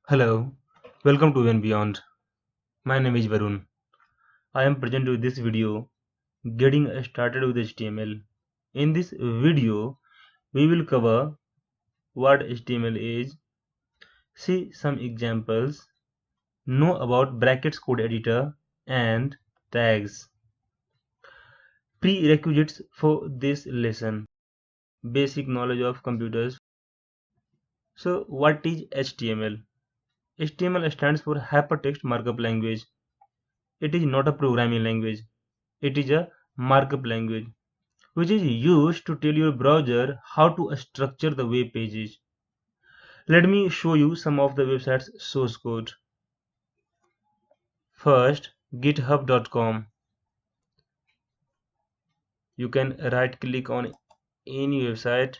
Hello, welcome to Even Beyond. My name is Varun. I am present with this video getting started with HTML. In this video, we will cover what HTML is, see some examples, know about brackets code editor and tags. Prerequisites for this lesson: basic knowledge of computers. So, what is HTML? HTML stands for Hypertext Markup Language. It is not a programming language. It is a markup language which is used to tell your browser how to structure the web pages. Let me show you some of the website's source code. First, github.com. You can right click on any website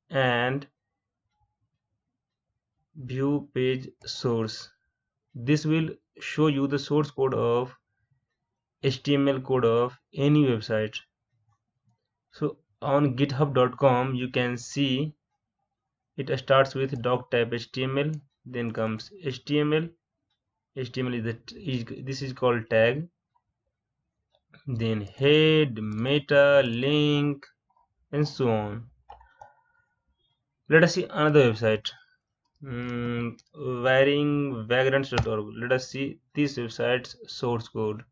and view page source. This will show you the source code of HTML code of any website. So on github.com you can see it starts with doc type HTML, then comes HTML. This is called tag, then head, meta, link, and so on. Let us see another website, vagrants.org. Let us see this website's source code.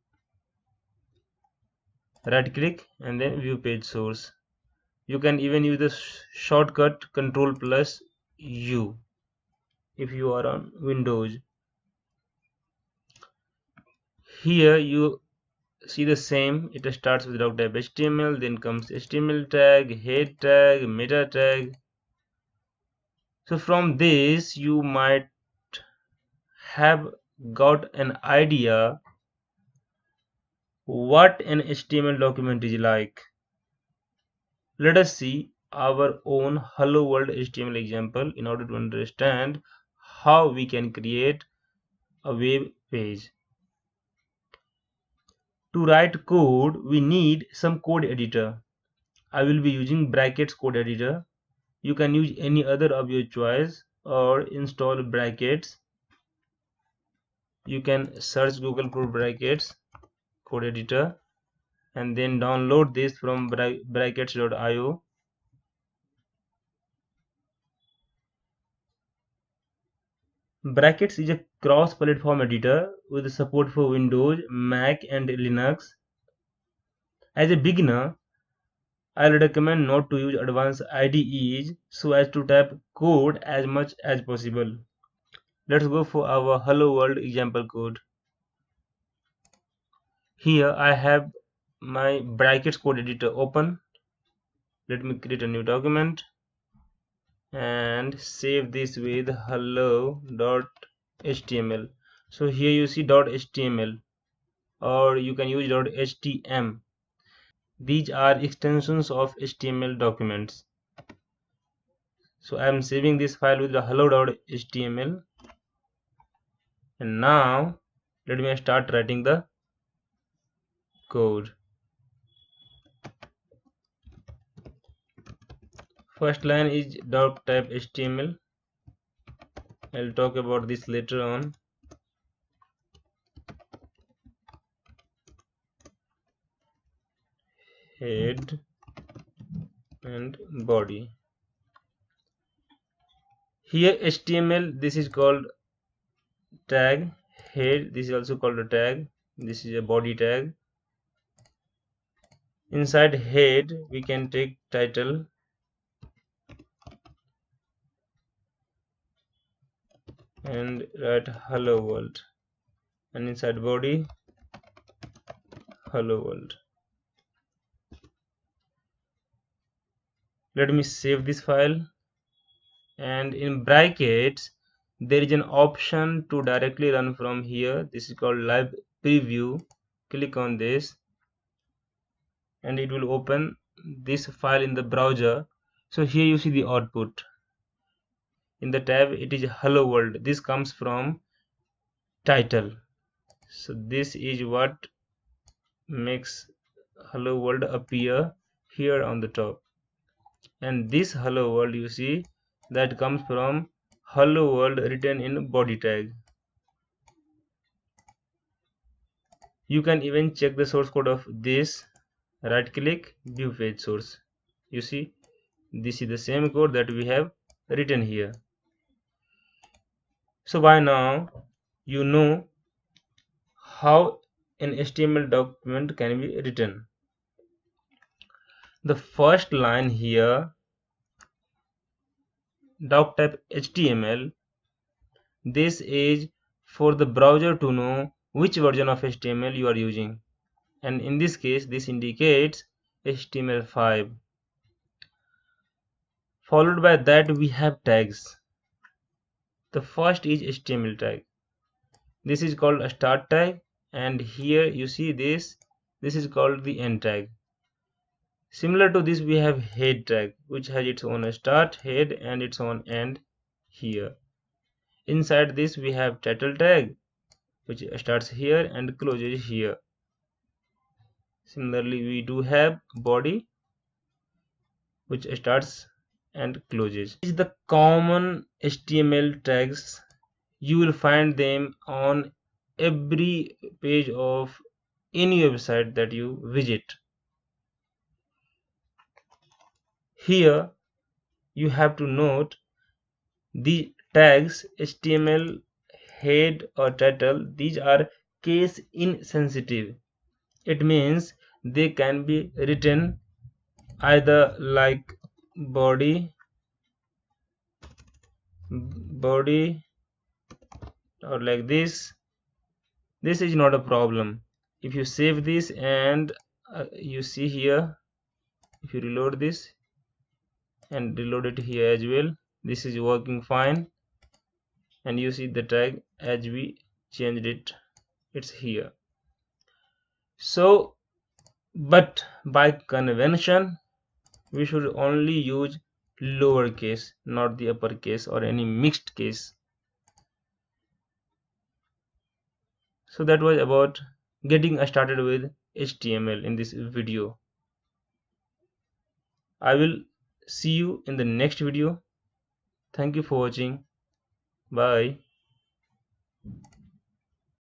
Right click and then view page source. You can even use the shortcut Control plus U if you are on Windows. Here you see the same. It starts with doc type HTML, then comes HTML tag, head tag, meta tag. So from this you might have got an idea what an HTML document is like. Let us see our own hello world HTML example in order to understand how we can create a web page. To write code we need some code editor. I will be using brackets code editor. You can use any other of your choice or install brackets. You can search Google for brackets code editor and then download this from brackets.io. Brackets is a cross-platform editor with support for Windows, Mac and Linux. As a beginner, I recommend not to use advanced IDEs so as to type code as much as possible. Let's go for our hello world example code. Here I have my brackets code editor open. Let me create a new document and save this with hello.html. So here you see .html or you can use .htm. These are extensions of HTML documents. So I am saving this file with the hello.html, and now let me start writing the code. First line is doc type HTML. I'll talk about this later on. Head and body. Here HTML, this is called tag. Head, this is also called a tag. This is a body tag. Inside head we can take title and write hello world, and inside body hello world. Let me save this file, and in brackets there is an option to directly run from here. This is called live preview. Click on this and it will open this file in the browser. So here you see the output. In the tab it is hello world. This comes from title. So this is what makes hello world appear here on the top, and this hello world you see that comes from hello world written in body tag. You can even check the source code of this. Right click, view page source. You see, this is the same code that we have written here. So by now you know how an HTML document can be written. The first line here, doc type HTML, this is for the browser to know which version of HTML you are using, and in this case this indicates HTML5. Followed by that we have tags. The first is HTML tag. This is called a start tag, and here you see this is called the end tag. Similar to this we have head tag, which has its own start, head, and its own end here. Inside this we have title tag, which starts here and closes here. Similarly we do have body, which starts and closes. These are the common HTML tags. You will find them on every page of any website that you visit. Here you have to note the tags HTML, head or title, these are case insensitive. It means they can be written either like body or like this. This is not a problem. If you save this and you see here, if you reload this and reload it here as well, this is working fine, and you see the tag as we changed it, it's here. So but by convention we should only use lowercase, not the uppercase or any mixed case. So that was about getting started with HTML in this video. I will see you in the next video. Thank you for watching. Bye.